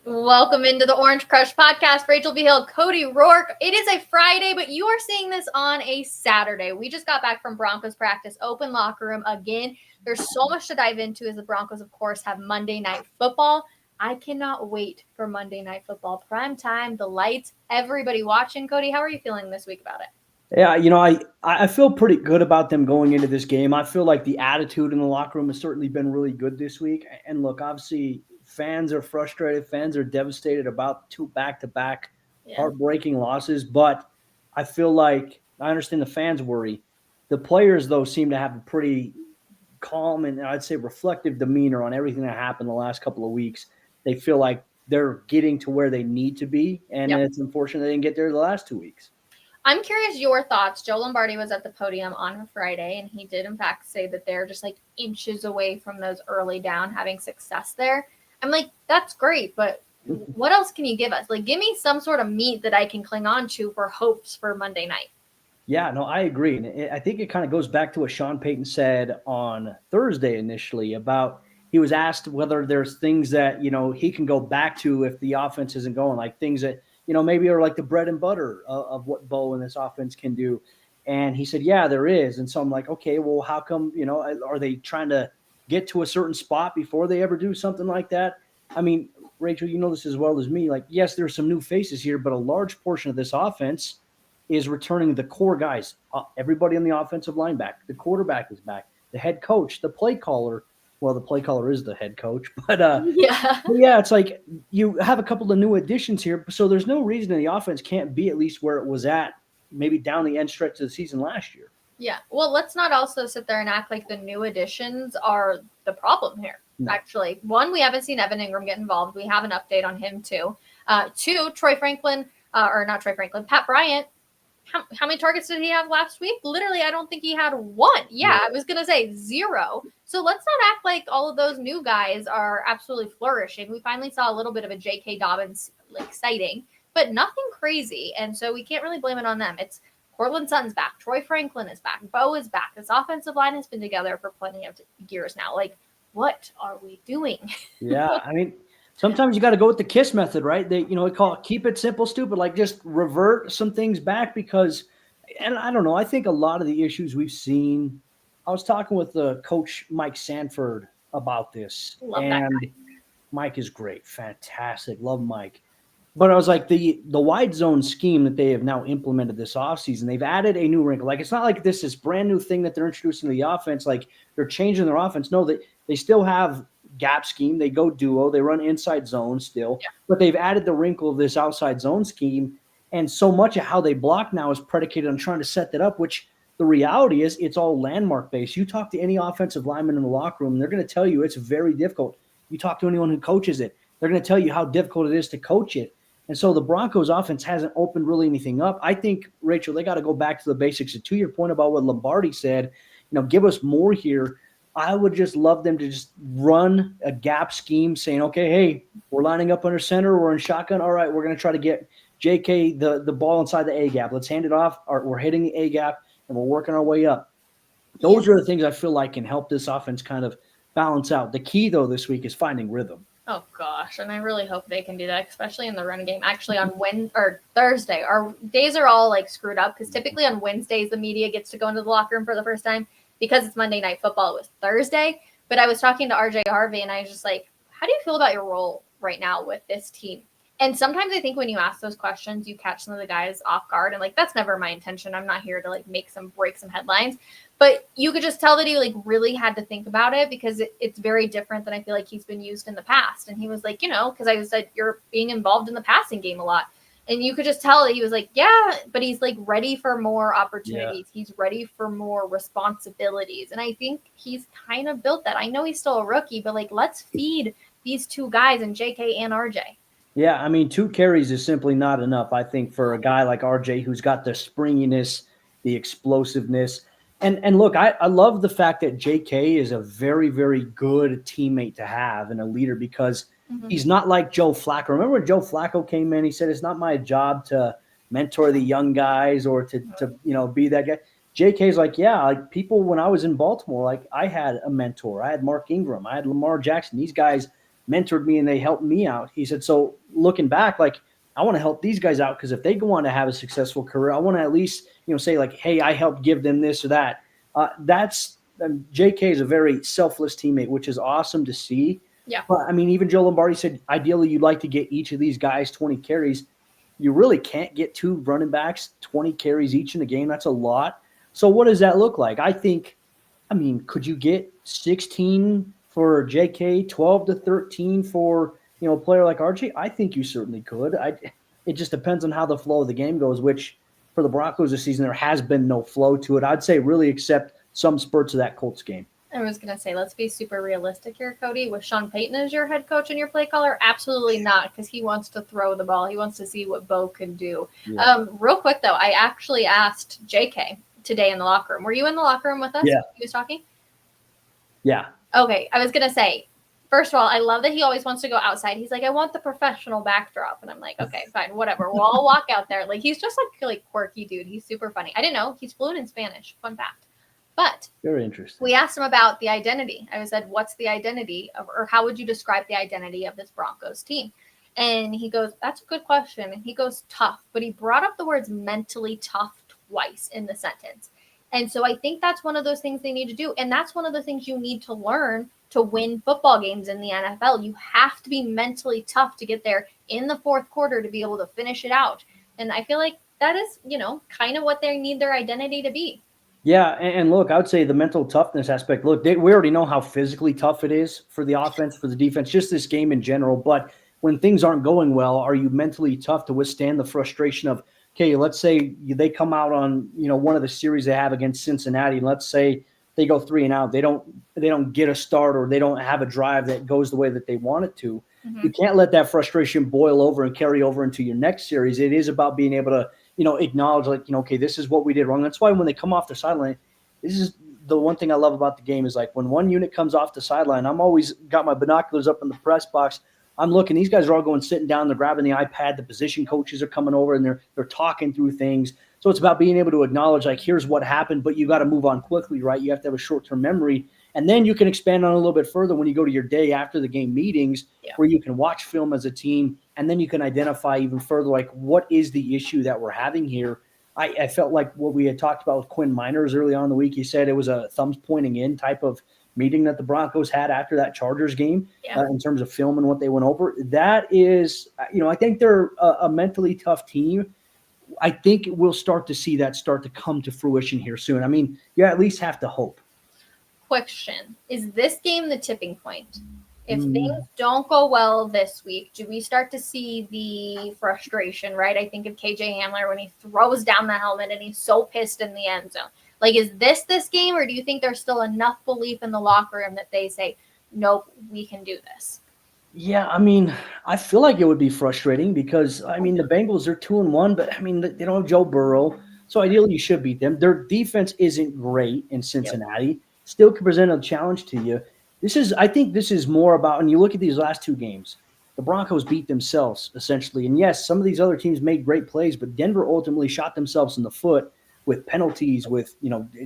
Welcome into the Orange Crush podcast. Rachel Vigil, Cody Roark. It is a Friday, but you are seeing this on a Saturday. We just got back from Broncos practice, open locker room again. There's so much to dive into as the Broncos, of course, have Monday Night Football. I cannot wait for Monday Night Football. Prime time, the lights, everybody watching. Cody, how are you feeling this week about it? Yeah, I feel pretty good about them going into this game. I feel like the attitude in the locker room has certainly been really good this week. And look, obviously, fans are frustrated. Fans are devastated about two back-to-back heartbreaking losses. But I feel like I understand the fans' worry. The players, though, seem to have a pretty calm and I'd say reflective demeanor on everything that happened the last couple of weeks. They feel like they're getting to where they need to be. And it's unfortunate they didn't get there the last 2 weeks. I'm curious your thoughts. Joe Lombardi was at the podium on Friday, and he did, in fact, say that they're just like inches away from those early down, having success there. I'm like, that's great, but what else can you give us? Like, give me some sort of meat that I can cling on to for hopes for Monday night. Yeah, no, I agree. And I think it kind of goes back to what Sean Payton said on Thursday initially about he was asked whether there's things that, he can go back to if the offense isn't going, like things that, maybe are like the bread and butter of what Bo and this offense can do. And he said, yeah, there is. And so I'm like, okay, well, how come, are they trying to get to a certain spot before they ever do something like that? I mean, Rachel, you know this as well as me. Like, yes, there's some new faces here, but a large portion of this offense is returning the core guys. Everybody on the offensive line back. The quarterback is back. The head coach, the play caller. Well, the play caller is the head coach, but it's like you have a couple of new additions here, so there's no reason the offense can't be at least where it was at, maybe down the end stretch of the season last year. Yeah, well, let's not also sit there and act like the new additions are the problem here. No. Actually, one, we haven't seen Evan Engram get involved. We have an update on him too. Two, Pat Bryant. How many targets did he have last week? Literally, I don't think he had one. Yeah, I was going to say 0. So let's not act like all of those new guys are absolutely flourishing. We finally saw a little bit of a J.K. Dobbins sighting, but nothing crazy. And so we can't really blame it on them. It's Cortland Sutton's back. Troy Franklin is back. Bo is back. This offensive line has been together for plenty of years now. Like, what are we doing? Yeah, I mean, sometimes you got to go with the KISS method, right? They call it keep it simple, stupid, like just revert some things back because, and I don't know, I think a lot of the issues we've seen, I was talking with the coach, Mike Sanford, about this. Love that guy. Mike is great. Fantastic. Love Mike. But I was like, the wide zone scheme that they have now implemented this offseason, they've added a new wrinkle. Like, it's not like this brand new thing that they're introducing to the offense. Like, they're changing their offense. No, they still have gap scheme. They go duo. They run inside zone still. Yeah. But they've added the wrinkle of this outside zone scheme. And so much of how they block now is predicated on trying to set that up, which the reality is it's all landmark based. You talk to any offensive lineman in the locker room, and they're going to tell you it's very difficult. You talk to anyone who coaches it, they're going to tell you how difficult it is to coach it. And so the Broncos offense hasn't opened really anything up. I think, Rachel, they got to go back to the basics. And to your point about what Lombardi said, give us more here. I would just love them to just run a gap scheme saying, okay, hey, we're lining up under center. We're in shotgun. All right, we're going to try to get J.K. the ball inside the A gap. Let's hand it off. We're hitting the A gap, and we're working our way up. Those are the things I feel like can help this offense kind of balance out. The key, though, this week is finding rhythm. Oh, gosh, and I really hope they can do that, especially in the run game. Actually, on Thursday, our days are all, screwed up because typically on Wednesdays the media gets to go into the locker room for the first time. Because it's Monday Night Football, it was Thursday. But I was talking to RJ Harvey, and I was just like, how do you feel about your role right now with this team? And sometimes I think when you ask those questions, you catch some of the guys off guard. And, that's never my intention. I'm not here to, break some headlines. But you could just tell that he, really had to think about it because it's very different than I feel like he's been used in the past. And he was like, because I said, you're being involved in the passing game a lot. And you could just tell that he was like, yeah, but he's ready for more opportunities. Yeah. He's ready for more responsibilities. And I think he's kind of built that. I know he's still a rookie, but let's feed these two guys and J.K. and RJ. Yeah, I mean, 2 carries is simply not enough, I think, for a guy like RJ who's got the springiness, the explosiveness. And look, I love the fact that J.K. is a very, very good teammate to have and a leader because he's not like Joe Flacco. Remember when Joe Flacco came in, he said, it's not my job to mentor the young guys or to be that guy. J.K.'s like, yeah, people when I was in Baltimore, I had a mentor. I had Mark Ingram. I had Lamar Jackson. These guys mentored me and they helped me out. He said, so looking back, like, I want to help these guys out because if they go on to have a successful career, I want to at least, say like, hey, I helped give them this or that. J.K. is a very selfless teammate, which is awesome to see. Yeah. But I mean, even Joe Lombardi said, ideally, you'd like to get each of these guys 20 carries. You really can't get 2 running backs 20 carries each in a game. That's a lot. So what does that look like? Could you get 16 for J.K., 12 to 13 for a player like RJ? I think you certainly could. It just depends on how the flow of the game goes, which for the Broncos this season, there has been no flow to it. I'd say really except some spurts of that Colts game. I was going to say, let's be super realistic here, Cody. With Sean Payton as your head coach and your play caller, absolutely not, because he wants to throw the ball. He wants to see what Bo can do. Yeah. Real quick, though, I actually asked J.K. today in the locker room. Were you in the locker room with us? Yeah. He was talking? Yeah. Okay, I was going to say, first of all, I love that he always wants to go outside. He's like, I want the professional backdrop. And I'm like, okay, fine, whatever. We'll all walk out there. Like, he's just like quirky dude. He's super funny. I didn't know. He's fluent in Spanish. Fun fact. But very interesting. We asked him about the identity. I said, what's the identity of, or how would you describe the identity of this Broncos team? And he goes, that's a good question. And he goes, tough. But he brought up the words mentally tough twice in the sentence. And so I think that's one of those things they need to do. And that's one of the things you need to learn to win football games in the NFL. You have to be mentally tough to get there in the fourth quarter to be able to finish it out. And I feel like that is, kind of what they need their identity to be. Yeah, and look, I would say the mental toughness aspect. Look, we already know how physically tough it is for the offense, for the defense, just this game in general. But when things aren't going well, are you mentally tough to withstand the frustration of, okay, let's say they come out on one of the series they have against Cincinnati, and let's say they go 3-and-out, they don't get a start or they don't have a drive that goes the way that they want it to. Mm-hmm. You can't let that frustration boil over and carry over into your next series. It is about being able to acknowledge okay, this is what we did wrong. That's why when they come off the sideline, this is the one thing I love about the game is like when one unit comes off the sideline, I'm always got my binoculars up in the press box. I'm looking, these guys are all going, sitting down, they're grabbing the iPad, the position coaches are coming over and they're talking through things. So it's about being able to acknowledge here's what happened, but you got to move on quickly, right? You have to have a short-term memory. And then you can expand on it a little bit further when you go to your day after the game meetings where you can watch film as a team, and then you can identify even further, what is the issue that we're having here? I felt like what we had talked about with Quinn Miners early on in the week, he said it was a thumbs pointing in type of meeting that the Broncos had after that Chargers game in terms of film and what they went over. That is, I think they're a mentally tough team. I think we'll start to see that start to come to fruition here soon. I mean, you at least have to hope. Question. Is this game the tipping point? If things don't go well this week, do we start to see the frustration, right? I think of KJ Hamler when he throws down the helmet and he's so pissed in the end zone. Is this game, or do you think there's still enough belief in the locker room that they say, nope, we can do this? Yeah, I feel like it would be frustrating because, the Bengals are 2-1, but, they don't have Joe Burrow. So ideally you should beat them. Their defense isn't great in Cincinnati. Yep. Still can present a challenge to you. I think this is more about, and you look at these last 2 games, the Broncos beat themselves essentially. And yes, some of these other teams made great plays, but Denver ultimately shot themselves in the foot with penalties, with,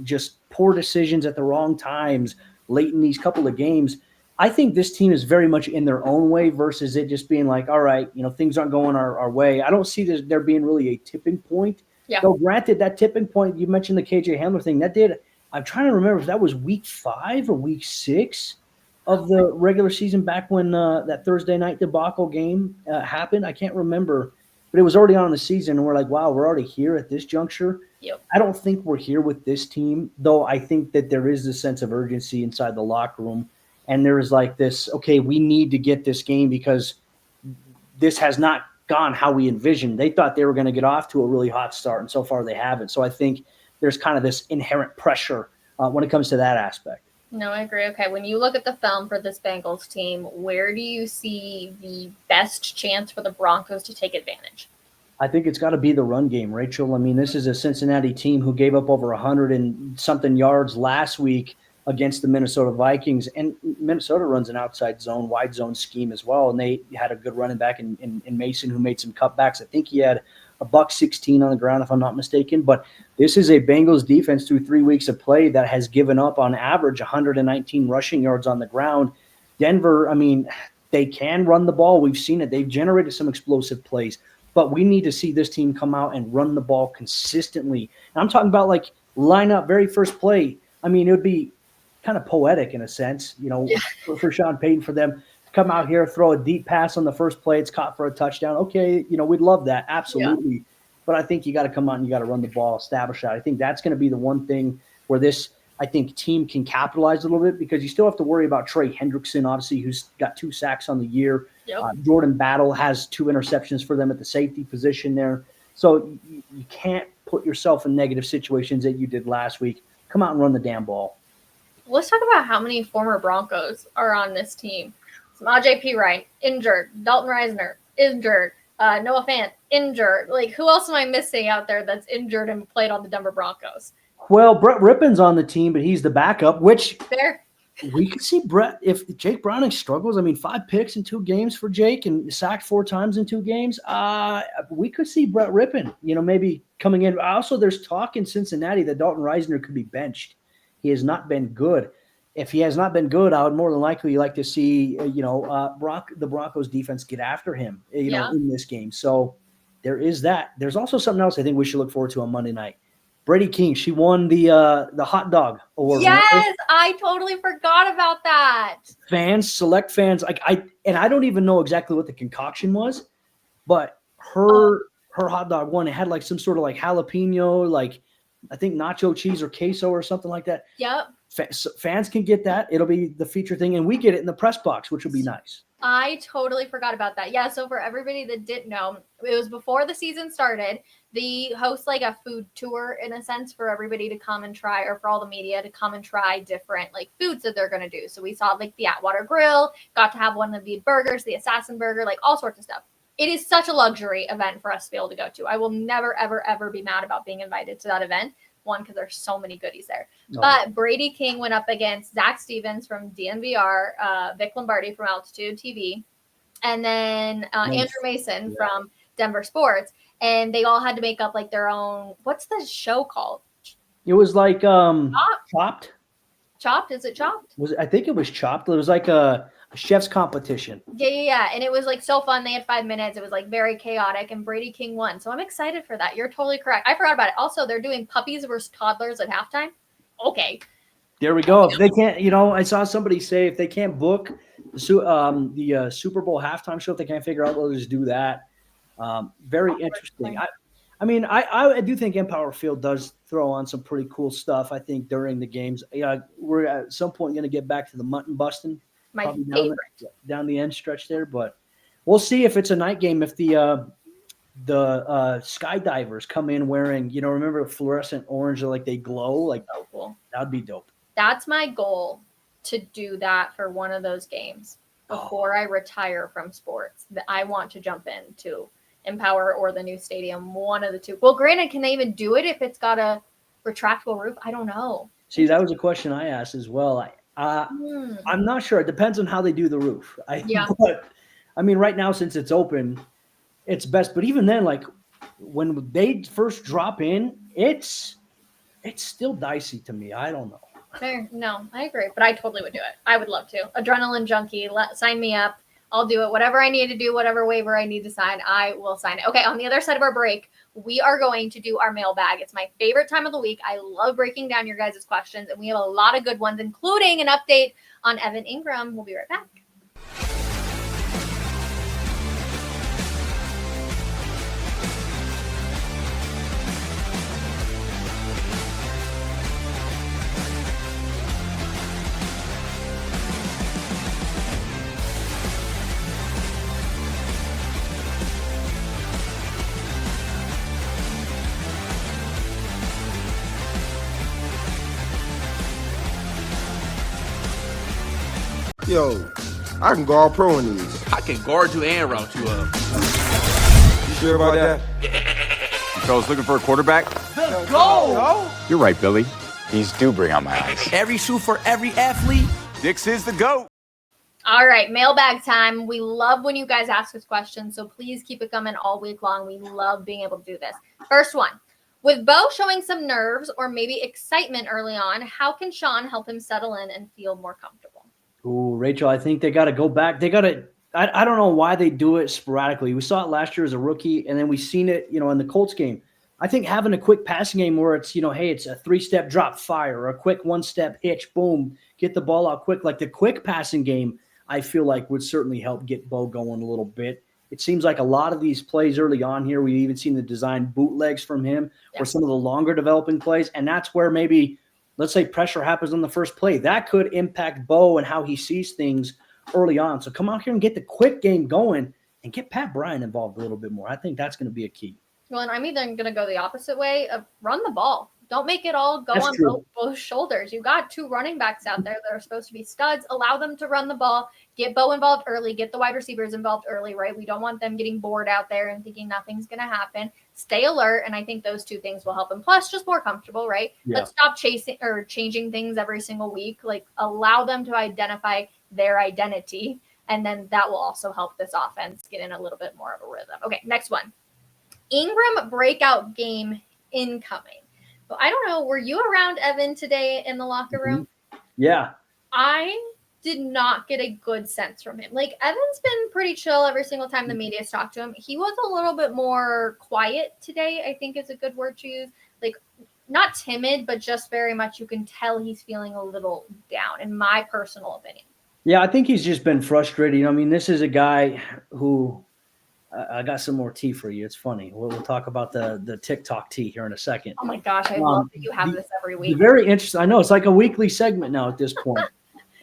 just poor decisions at the wrong times late in these couple of games. I think this team is very much in their own way versus it just being like, all right, things aren't going our way. I don't see there being really a tipping point. Yeah. Though granted, that tipping point, you mentioned the KJ Hamler thing, I'm trying to remember if that was week 5 or week 6 of the regular season back when that Thursday night debacle game happened. I can't remember, but it was already on in the season. And we're like, wow, we're already here at this juncture. Yep. I don't think we're here with this team, though I think that there is this sense of urgency inside the locker room. And there is this, okay, we need to get this game because this has not gone how we envisioned. They thought they were going to get off to a really hot start, and so far they haven't. So I think there's kind of this inherent pressure when it comes to that aspect. No, I agree. Okay, when you look at the film for this Bengals team, where do you see the best chance for the Broncos to take advantage? I think it's got to be the run game, Rachel. This is a Cincinnati team who gave up over 100 and something yards last week against the Minnesota Vikings. And Minnesota runs an outside zone, wide zone scheme as well. And they had a good running back in Mason who made some cutbacks. I think he had a $116 on the ground, if I'm not mistaken. But this is a Bengals defense through 3 weeks of play that has given up on average 119 rushing yards on the ground. Denver, They can run the ball. We've seen it. They've generated some explosive plays. But we need to see this team come out and run the ball consistently. And I'm talking about like line up very first play. I mean, it would be kind of poetic in a sense, for Sean Payton, for them to come out here, throw a deep pass on the first play. It's caught for a touchdown. Okay, we'd love that. Absolutely. Yeah. But I think you got to come out and you got to run the ball, establish that. I think that's going to be the one thing where this, I think, team can capitalize a little bit, because you still have to worry about Trey Hendrickson, obviously, who's got 2 sacks on the year. Yep. Jordan Battle has 2 interceptions for them at the safety position there. So you can't put yourself in negative situations that you did last week. Come out and run the damn ball. Let's talk about how many former Broncos are on this team. Samaje Perine, injured. Dalton Reisner, injured. Noah Fant, injured. Like, who else am I missing out there that's injured and played on the Denver Broncos? Well, Brett Rippon's on the team, but he's the backup, which fair. We could see Brett, if Jake Browning struggles. I mean, 5 picks in 2 games for Jake and sacked 4 times in 2 games. We could see Brett Rippon, maybe coming in. Also, there's talk in Cincinnati that Dalton Reisner could be benched. He has not been good. If he has not been good, I would more than likely like to see, the Broncos defense get after him, in this game. So there is that. There's also something else I think we should look forward to on Monday night. Brady King, she won the hot dog award. Yes, I totally forgot about that. Select fans, I don't even know exactly what the concoction was, but her hot dog one, it had like some sort of like jalapeno, like I think nacho cheese or queso or something like that. Yep. Fans can get that. It'll be the feature thing, and we get it in the press box, which will be nice. I totally forgot about that. Yeah, so for everybody that didn't know, it was before the season started. They host like a food tour in a sense for everybody to come and try, or for all the media to come and try different like foods that they're going to do. So we saw like the Atwater Grill, got to have one of the burgers, the Assassin Burger, like all sorts of stuff. It is such a luxury event for us to be able to go to. I will never, ever, ever be mad about being invited to that event. One, because there's so many goodies there. Oh. But Brady King went up against Zach Stevens from DNVR, Vic Lombardi from Altitude TV, and then Andrew Mason from Denver Sports. And they all had to make up like their own. What's the show called? It was like Chopped. Chopped? Is it Chopped? I think it was Chopped. It was like a chef's competition. Yeah. And it was like so fun. They had 5 minutes. It was like very chaotic, and Brady King won. So I'm excited for that. You're totally correct. I forgot about it. Also, they're doing puppies versus toddlers at halftime. Okay. There we go. If they can't, I saw somebody say if they can't book the Super Bowl halftime show, if they can't figure out, they'll just do that. Very interesting. I do think Empower Field does throw on some pretty cool stuff. I think during the games, we're at some point going to get back to the mutton busting. My favorite. Down the end stretch there, but we'll see if it's a night game. If the skydivers come in wearing, remember fluorescent orange, like they glow, like so cool. That would be dope. That's my goal, to do that for one of those games before I retire from sports. That I want to jump into Empower or the new stadium, one of the two. Well, granted, can they even do it if it's got a retractable roof? I don't know. See, that was a question I asked as well. I'm not sure. It depends on how they do the roof. But right now, since it's open, it's best. But even then, like when they first drop in, it's still dicey to me. I don't know. Fair. No, I agree. But I totally would do it. I would love to. Adrenaline junkie. Sign me up. I'll do it. Whatever I need to do, whatever waiver I need to sign, I will sign it. Okay, on the other side of our break, we are going to do our mailbag. It's my favorite time of the week. I love breaking down your guys' questions, and we have a lot of good ones, including an update on Evan Engram. We'll be right back. Yo, I can guard pro in these. I can guard you and route you up. You sure about that? You fellas looking for a quarterback? Let's go! You're right, Billy. These do bring out my eyes. Every shoe for every athlete. Dix is the GOAT. All right, mailbag time. We love when you guys ask us questions, so please keep it coming all week long. We love being able to do this. First one. With Bo showing some nerves or maybe excitement early on, how can Sean help him settle in and feel more comfortable? Ooh, Rachel, I think they got to go back. They got to I don't know why they do it sporadically. We saw it last year as a rookie, and then we seen it, in the Colts game. I think having a quick passing game where it's, hey, it's a 3-step drop fire, or a quick 1-step hitch, boom, get the ball out quick. Like the quick passing game, I feel like would certainly help get Bo going a little bit. It seems like a lot of these plays early on here, we've even seen the design bootlegs from him or some of the longer developing plays. And that's where maybe, let's say, pressure happens on the first play. That could impact Bo and how he sees things early on. So come out here and get the quick game going and get Pat Bryant involved a little bit more. I think that's going to be a key. Well, and I'm either going to go the opposite way of run the ball. Don't make it all go on both shoulders. You got 2 running backs out there that are supposed to be studs. Allow them to run the ball. Get Bo involved early. Get the wide receivers involved early, right? We don't want them getting bored out there and thinking nothing's going to happen. Stay alert, and I think those 2 things will help them. Plus, just more comfortable, right? Yeah. Let's stop chasing or changing things every single week. Like, allow them to identify their identity, and then that will also help this offense get in a little bit more of a rhythm. Okay, next one. Engram breakout game incoming. Well, I don't know. Were you around Evan today in the locker room? Yeah. I did not get a good sense from him. Like, Evan's been pretty chill every single time the media's talked to him. He was a little bit more quiet today, I think is a good word to use. Like, not timid, but just very much you can tell he's feeling a little down, in my personal opinion. Yeah, I think he's just been frustrated. I mean, this is a guy who I got some more tea for you. It's funny. We'll talk about the TikTok tea here in a second. Oh, my gosh. I love that you have this every week. Very interesting. I know. It's like a weekly segment now at this point.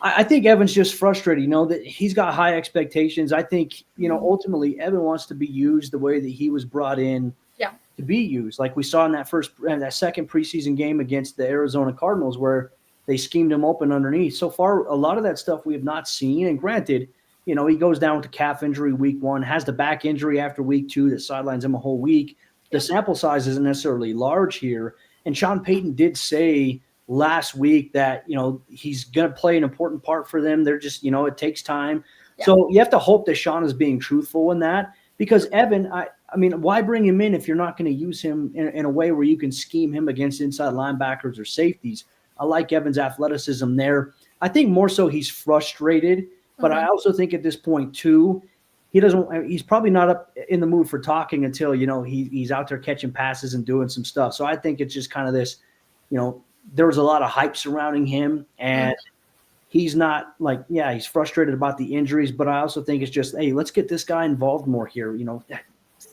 I think Evan's just frustrated, that he's got high expectations. I think, ultimately Evan wants to be used the way that he was brought in to be used. Like we saw in that second preseason game against the Arizona Cardinals where they schemed him open underneath. So far, a lot of that stuff we have not seen. And granted, he goes down with the calf injury week 1, has the back injury after week 2 that sidelines him a whole week. The sample size isn't necessarily large here. And Sean Payton did say last week that, he's going to play an important part for them. They're just, it takes time. Yeah. So you have to hope that Sean is being truthful in that, because Evan, I mean, why bring him in if you're not going to use him in a way where you can scheme him against inside linebackers or safeties? I like Evan's athleticism there. I think more so he's frustrated, but I also think at this point too, he's probably not up in the mood for talking until, he's out there catching passes and doing some stuff. So I think it's just kind of this, there was a lot of hype surrounding him, and he's not like, he's frustrated about the injuries, but I also think it's just, hey, let's get this guy involved more here.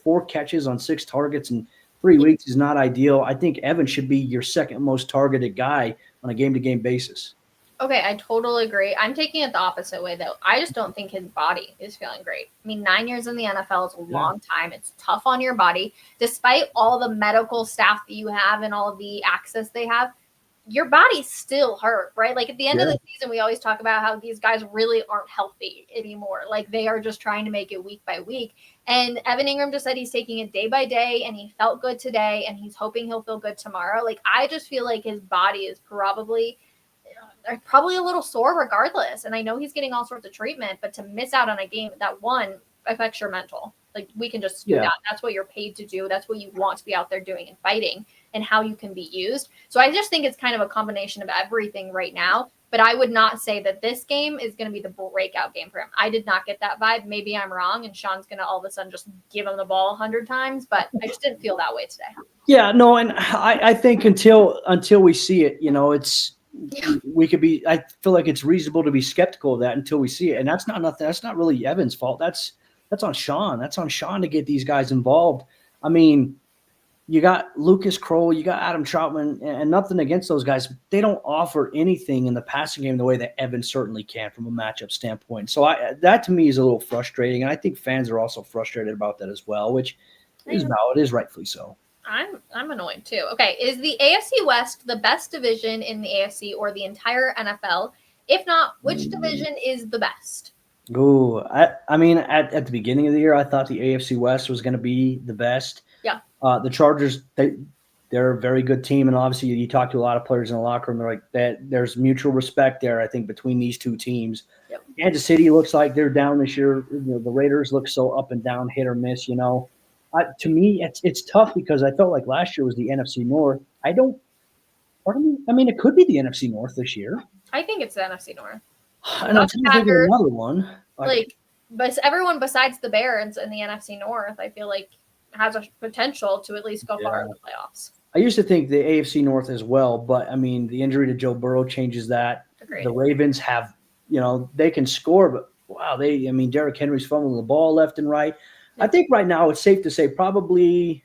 4 catches on 6 targets in 3 weeks is not ideal. I think Evan should be your second most targeted guy on a game-to-game basis. Okay, I totally agree. I'm taking it the opposite way, though. I just don't think his body is feeling great. I mean, 9 years in the NFL is a long time. It's tough on your body. Despite all the medical staff that you have and all of the access they have, your body's still hurt, right? Like at the end of the season, we always talk about how these guys really aren't healthy anymore. Like they are just trying to make it week by week. And Evan Engram just said he's taking it day by day, and he felt good today, and he's hoping he'll feel good tomorrow. Like I just feel like his body is probably a little sore regardless. And I know he's getting all sorts of treatment, but to miss out on a game that one affects your mental. Like we can just do that. That's what you're paid to do. That's what you want to be out there doing and fighting, and how you can be used. So I just think it's kind of a combination of everything right now. But I would not say that this game is going to be the breakout game for him. I did not get that vibe. Maybe I'm wrong, and Sean's going to all of a sudden just give him the ball 100 times. But I just didn't feel that way today. Yeah, no, and I think until we see it, we could be. I feel like it's reasonable to be skeptical of that until we see it, and that's not nothing. That's not really Evan's fault. That's on Sean. That's on Sean to get these guys involved. I mean, you got Lucas Kroll, you got Adam Troutman, and nothing against those guys. They don't offer anything in the passing game the way that Evan certainly can from a matchup standpoint. So that to me is a little frustrating, and I think fans are also frustrated about that as well, which is valid, is rightfully so. I'm annoyed too. Okay, is the AFC West the best division in the AFC or the entire NFL? If not, which division is the best? Ooh, I mean, at the beginning of the year, I thought the AFC West was going to be the best. Yeah. The Chargers, they're a very good team, and obviously you talk to a lot of players in the locker room. They're like that. There's mutual respect there, I think, between these two teams. Yep. Kansas City looks like they're down this year. The Raiders look so up and down, hit or miss. To me, it's tough because I felt like last year was the NFC North. I mean, it could be the NFC North this year. I think it's the NFC North. And I'm trying to think of another one. Like but everyone besides the Bears in the NFC North, I feel like has a potential to at least go far in the playoffs. I used to think the AFC North as well, but I mean, the injury to Joe Burrow changes that. Agreed. The Ravens have, they can score, but wow, Derrick Henry's fumbling the ball left and right. I think right now it's safe to say probably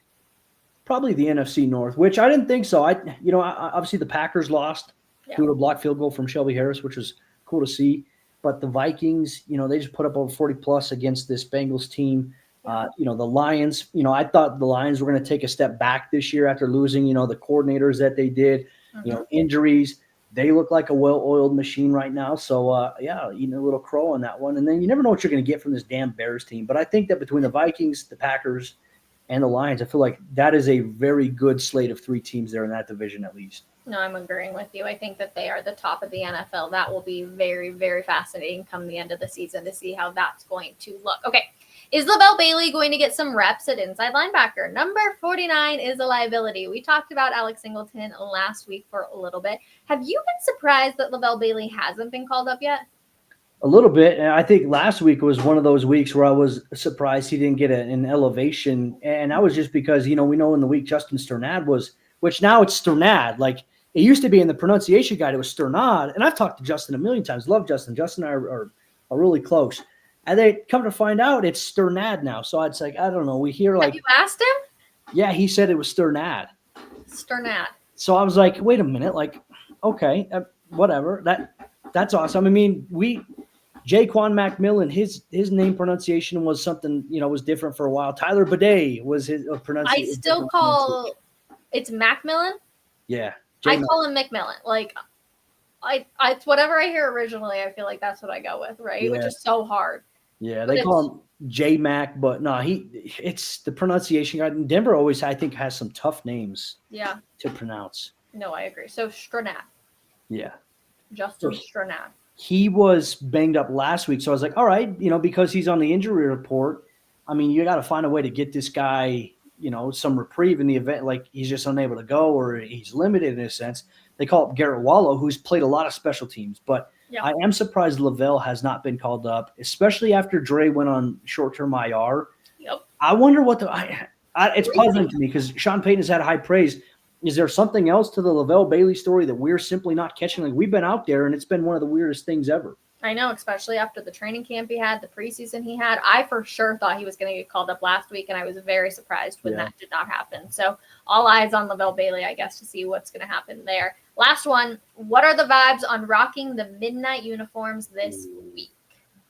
the NFC North, which I didn't think so. Obviously the Packers lost due to a blocked field goal from Shelby Harris, which was cool to see. But the Vikings, they just put up over 40+ against this Bengals team. The Lions, I thought the Lions were going to take a step back this year after losing, the coordinators that they did, injuries. They look like a well-oiled machine right now. So, a little crow on that one. And then you never know what you're going to get from this damn Bears team. But I think that between the Vikings, the Packers, and the Lions, I feel like that is a very good slate of 3 teams there in that division at least. No, I'm agreeing with you. I think that they are the top of the NFL. That will be very, very fascinating come the end of the season to see how that's going to look. Okay. Is LaVell Bailey going to get some reps at inside linebacker? Number 49 is a liability. We talked about Alex Singleton last week for a little bit. Have you been surprised that LaVell Bailey hasn't been called up yet? A little bit. And I think last week was one of those weeks where I was surprised he didn't get an elevation. And that was just because, we know in the week Justin Sternad was, which now it's Sternad. Like it used to be in the pronunciation guide, it was Sternad. And I've talked to Justin a million times. Love Justin. Justin and I are really close. And they come to find out it's Sternad now. So it's like, I don't know. We hear like. Have you asked him? Yeah, he said it was Sternad. Sternad. So I was like, wait a minute. Like, okay, whatever. That's awesome. I mean, Jaquan McMillan, his name pronunciation was something, was different for a while. Tyler Bidet was his pronunciation. I still call it's Macmillan. Yeah. Call him McMillan. Like, it's whatever I hear originally, I feel like that's what I go with, right? Yeah. Which is so hard. Yeah, they call him J Mac, but no, it's the pronunciation guy. Denver always, I think, has some tough names. Yeah. To pronounce. No, I agree. So Sternad. Yeah. Justin Sternad. He was banged up last week, so I was like, all right, because he's on the injury report. I mean, you got to find a way to get this guy, some reprieve in the event, like he's just unable to go or he's limited in a sense. They call it Garrett Wallow, who's played a lot of special teams, but I am surprised LaVell has not been called up, especially after Dre went on short-term IR. Yep. I wonder what it's puzzling to me because Sean Payton has had high praise. Is there something else to the LaVell Bailey story that we're simply not catching? Like we've been out there and it's been one of the weirdest things ever. I know, especially after the training camp he had, the preseason he had. I for sure thought he was going to get called up last week, and I was very surprised when that did not happen. So all eyes on LaVell Bailey, I guess, to see what's going to happen there. Last one, what are the vibes on rocking the midnight uniforms this week?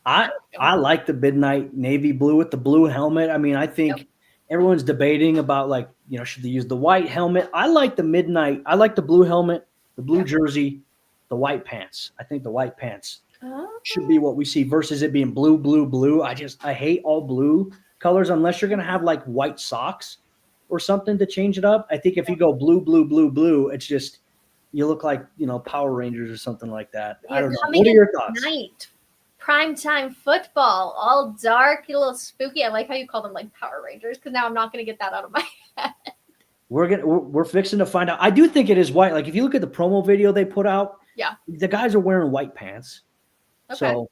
I like the midnight navy blue with the blue helmet. I mean, I think everyone's debating about like, should they use the white helmet? I like the midnight. I like the blue helmet, the blue jersey, the white pants. I think the white pants should be what we see versus it being blue, blue, blue. I hate all blue colors unless you're going to have like white socks or something to change it up. I think if you go blue, blue, blue, blue, it's just, you look like, Power Rangers or something like that. I don't know. What are your thoughts? Tonight, primetime football, all dark, a little spooky. I like how you call them like Power Rangers because now I'm not going to get that out of my head. We're fixing to find out. I do think it is white. Like if you look at the promo video they put out, the guys are wearing white pants. Okay. So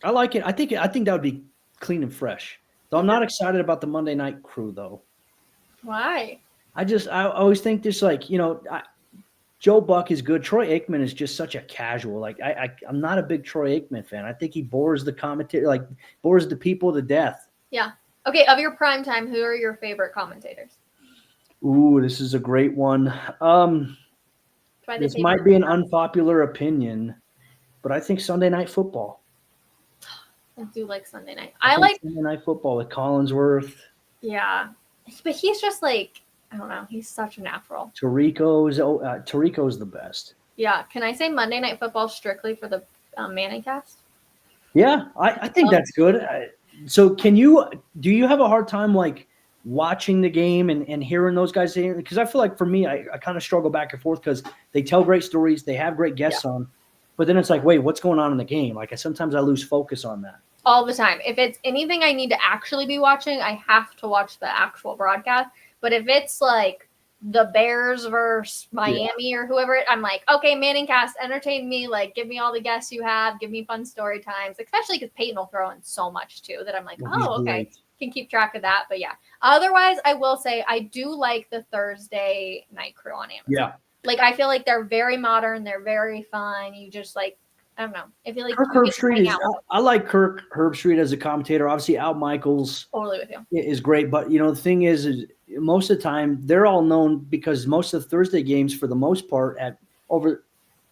I like it. I think that would be clean and fresh. Though I'm not excited about the Monday night crew though. Why? I always think this like, Joe Buck is good. Troy Aikman is just such a casual. Like I'm not a big Troy Aikman fan. I think he bores the commentator, like bores the people to death. Yeah. Okay. Of your primetime, who are your favorite commentators? Ooh, this is a great one. This might be an unpopular opinion, but I think Sunday Night Football. I do like Sunday night. I like Sunday Night Football with Collinsworth. Yeah, but he's just like, I don't know. He's such a natural. Tirico's the best. Yeah. Can I say Monday Night Football strictly for the Manning cast? Yeah, I think that's good. So do you have a hard time like watching the game and hearing those guys saying, because I feel like for me, I kind of struggle back and forth because they tell great stories. They have great guests on, but then it's like, wait, what's going on in the game? Like sometimes I lose focus on that. All the time. If it's anything I need to actually be watching, I have to watch the actual broadcast. But if it's like the Bears versus Miami or whoever, I'm like, okay, Manning cast, entertain me. Like, give me all the guests you have. Give me fun story times, especially because Payton will throw in so much too that I'm like, oh, okay, great. can keep track of that. But yeah, otherwise, I will say I do like the Thursday night crew on Amazon. Yeah. Like, I feel like they're very modern. They're very fun. You just like, I don't know. I feel like Kirk you get to Herbstreit hang is. out. I like Kirk Herbstreit as a commentator. Obviously, Al Michaels Totally with you. is great, but the thing is most of the time they're all known because most of the Thursday games, for the most part,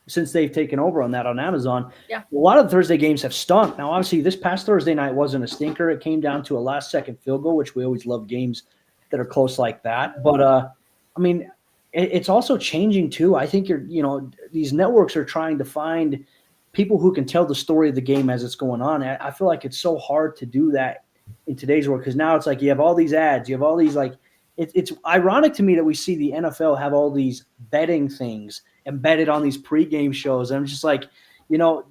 since they've taken over on that on Amazon, Yeah. a lot of the Thursday games have stunk. Now, obviously, this past Thursday night wasn't a stinker. It came down to a last-second field goal, which we always love games that are close like that. But I mean, it's also changing too. I think these networks are trying to find people who can tell the story of the game as it's going on. I feel like it's so hard to do that in today's world because now it's like you have all these ads, you have all these it's ironic to me that we see the NFL have all these betting things embedded on these pregame shows. And I'm just like,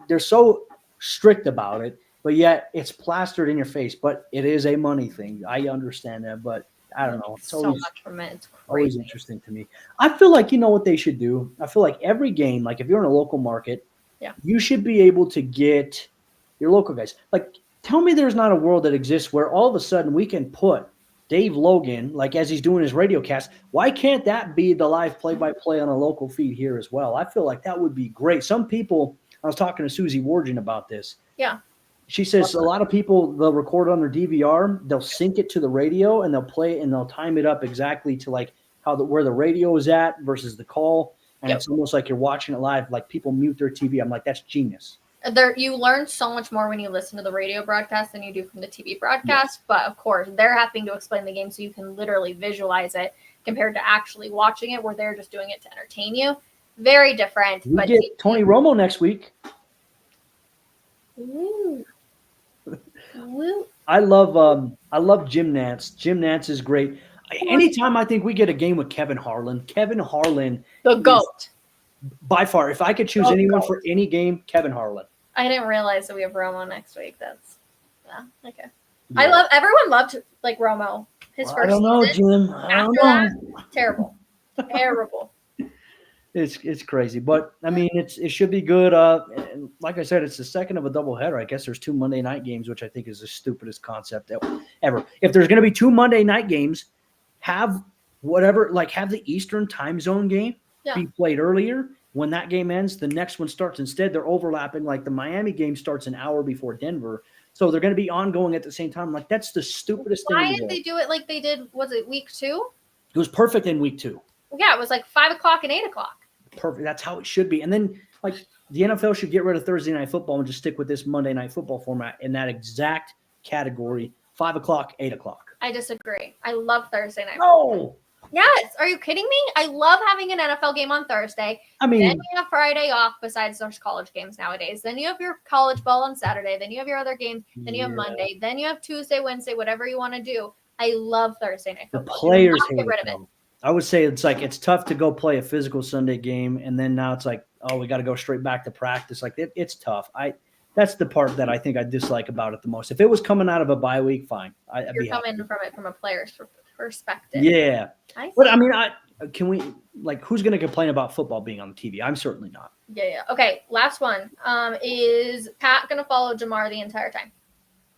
they're so strict about it, but yet it's plastered in your face. But it is a money thing. I understand that, but I don't know. It's so much from it. It's always crazy. interesting to me. I feel like what they should do. I feel like every game, like if you're in a local market, you should be able to get your local guys. Like, tell me there's not a world that exists where all of a sudden we can put Dave Logan, like as he's doing his radio cast, why can't that be the live play-by-play on a local feed here as well? I feel like that would be great. Some people, I was talking to Susie Wargin about this. Yeah. She says a lot of people, they'll record on their DVR, they'll sync it to the radio, and they'll play and they'll time it up exactly to like where the radio is at versus the call. And it's almost like you're watching it live, like people mute their TV. I'm like, that's genius. You learn so much more when you listen to the radio broadcast than you do from the TV broadcast. But of course, they're having to explain the game so you can literally visualize it compared to actually watching it where they're just doing it to entertain you. Very different. We get Tony Romo next week. Woo. Woo. I love Jim Nance. Jim Nance is great. Anytime I think we get a game with Kevin Harlan, the GOAT. By far, if I could choose anyone for any game, Kevin Harlan. I didn't realize that we have Romo next week. That's okay. Yeah. Everyone loved like Romo. His first. I don't know, season. Jim. I don't know. Terrible. Terrible. It's crazy, but I mean, it should be good. Like I said, it's the second of a doubleheader. I guess there's 2 Monday night games, which I think is the stupidest concept ever. If there's going to be 2 Monday night games, have the Eastern time zone game be played earlier. When that game ends, the next one starts. Instead, they're overlapping. Like the Miami game starts an hour before Denver, so they're going to be ongoing at the same time. Like that's the stupidest thing. Why didn't they do it like they did? Was it week 2? It was perfect in week 2. Yeah, it was like 5 o'clock and 8 o'clock. Perfect. That's how it should be. And then like the NFL should get rid of Thursday night football and just stick with this Monday night football format in that exact category, 5 o'clock, 8 o'clock. I disagree. I love Thursday night football. Yes. Are you kidding me? I love having an NFL game on Thursday. I mean, then you have Friday off besides there's college games nowadays. Then you have your college ball on Saturday. Then you have your other games. Then you have Monday. Then you have Tuesday, Wednesday, whatever you want to do. I love Thursday night football. The players hate get rid of it. it. I would say it's tough to go play a physical Sunday game, and then now it's like, oh, we got to go straight back to practice. Like it's tough. That's the part that I think I dislike about it the most. If it was coming out of a bye week, fine. You're coming from it from a player's perspective. Yeah, but I mean, who's going to complain about football being on the TV? I'm certainly not. Yeah. Okay, last one. Is Pat going to follow Jamar the entire time?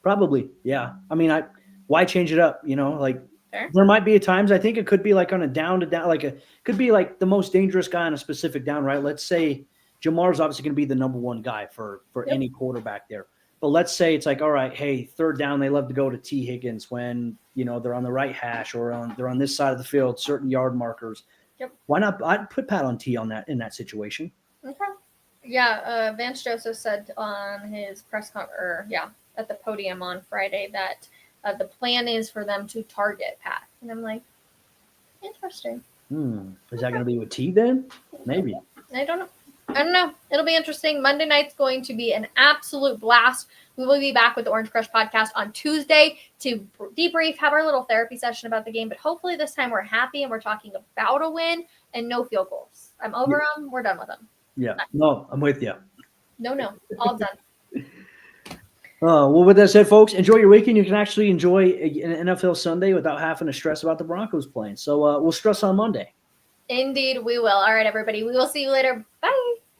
Probably, yeah. I mean, why change it up? Fair. There might be times I think it could be like on a down to down, could be like the most dangerous guy on a specific down, right? Let's say Jamar's obviously going to be the number one guy for any quarterback there. But let's say it's like, all right, hey, third down, they love to go to T. Higgins when, they're on the right hash or they're on this side of the field, certain yard markers. Yep. Why not? I'd put Pat on T in that situation. Okay. Yeah, Vance Joseph said on his press conference, at the podium on Friday that the plan is for them to target Pat. And I'm like, interesting. Is that going to be with T then? Maybe. I don't know. It'll be interesting. Monday night's going to be an absolute blast. We will be back with the Orange Crush podcast on Tuesday to debrief, have our little therapy session about the game. But hopefully this time we're happy and we're talking about a win and no field goals. I'm over them. We're done with them. Yeah. No, I'm with you. No. All done. Well, with that said, folks, enjoy your weekend. You can actually enjoy an NFL Sunday without having to stress about the Broncos playing. So we'll stress on Monday. Indeed, we will. All right, everybody. We will see you later. Bye.